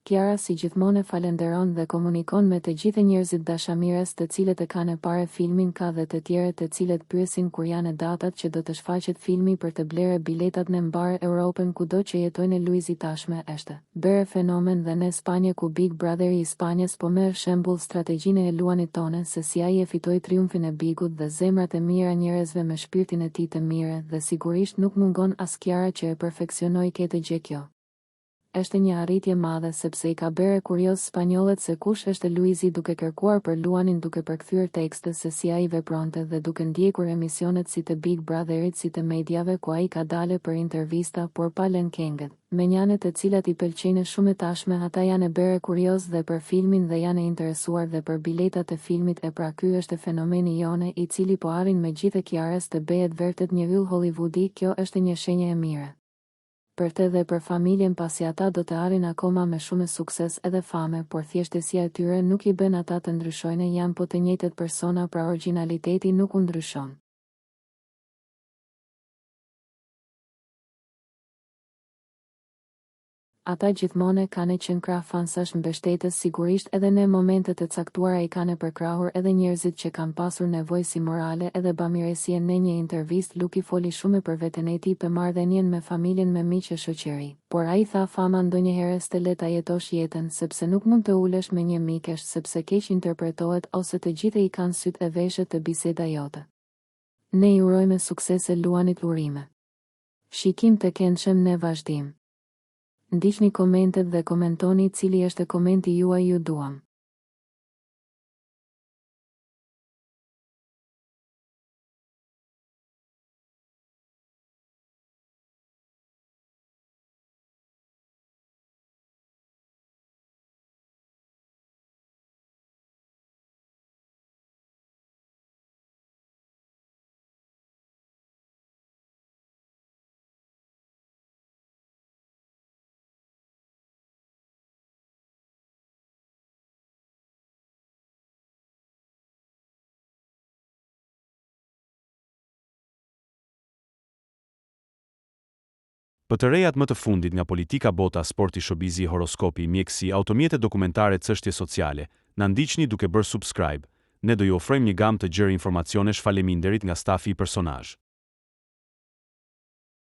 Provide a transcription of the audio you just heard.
Kiara si gjithmonë falenderon dhe komunikon me të gjithë njerëzit dashamirës të cilët e kanë parë filmin, ka dhe të tjerët të cilët pyesin kur janë datat që do të shfaqet filmi për të blerë biletat në mbar Europën kudo që jetojnë. Luizi tashme është bërë fenomen dhe në Spanjë ku Big Brother i Spanjës po merr shembull strategjinë e luanit tonë se si ai e fitoi triumfin e Bigut dhe zemrat e mira njerëzve me shpirtin e tij të mirë dhe sigurisht nuk mungon as Kiara që e perfeksionoi këtë gjë kjo. Është një arritje madhe sepse i ka bërë kurioz spanjollët se kush është Luizi duke kërkuar për luanin duke përkthyer tekste se si ai vepronte dhe duke ndjekur emisionet si të Big Brotherit si të mediave ku ai ka dalë për intervista por pa lënë këngët. Me njanet të cilat i pëlqejnë shumë tashme ata janë e bërë kurioz dhe për filmin dhe janë e interesuar dhe për biletat e filmit e pra ky është fenomeni jone i cili po arrin me gjithë Kiarës të bëhet vërtet një yll hollywoodi. Kjo është një shenjë e mirë për të dhe për familjen pasi ata do të arrin akoma me shumë sukses edhe fame, por thjeshtësia e tyre nuk i bën ata të ndryshojnë, janë po të njëjtët persona, pra origjinaliteti nuk u ndryshon. Ata gjithmonë kanë qenë krah fansash mbështetës, sigurisht edhe në momentet e caktuara i kanë përkrahur edhe njerëzit që kanë pasur nevojë si morale edhe bamirësie. Në një intervistë Luki foli shumë për veten e tij, për marrëdhënien me familjen, me miq e shoqëri. Por ai tha fama ndonjëherë s'të le ta jetosh jetën, sepse nuk mund të ulesh me një mikesh sepse keq interpretohet ose të gjithë i kanë syt e veshët të biseda jote. Ne i urojmë suksese luanit, urime. Shikim të këndshëm në vazhdim. Ndiqni komentet dhe komentoni cili është komenti juaj, ju duam. Për të rejat më të fundit nga politika, bota, sporti, showbizi, horoskopi, mjekësi, automjete, dokumentare, çështje sociale, na ndiqni duke bërë subscribe. Ne do ju ofrojmë një gamë të gjerë informacionesh. Faleminderit nga stafi i personazh.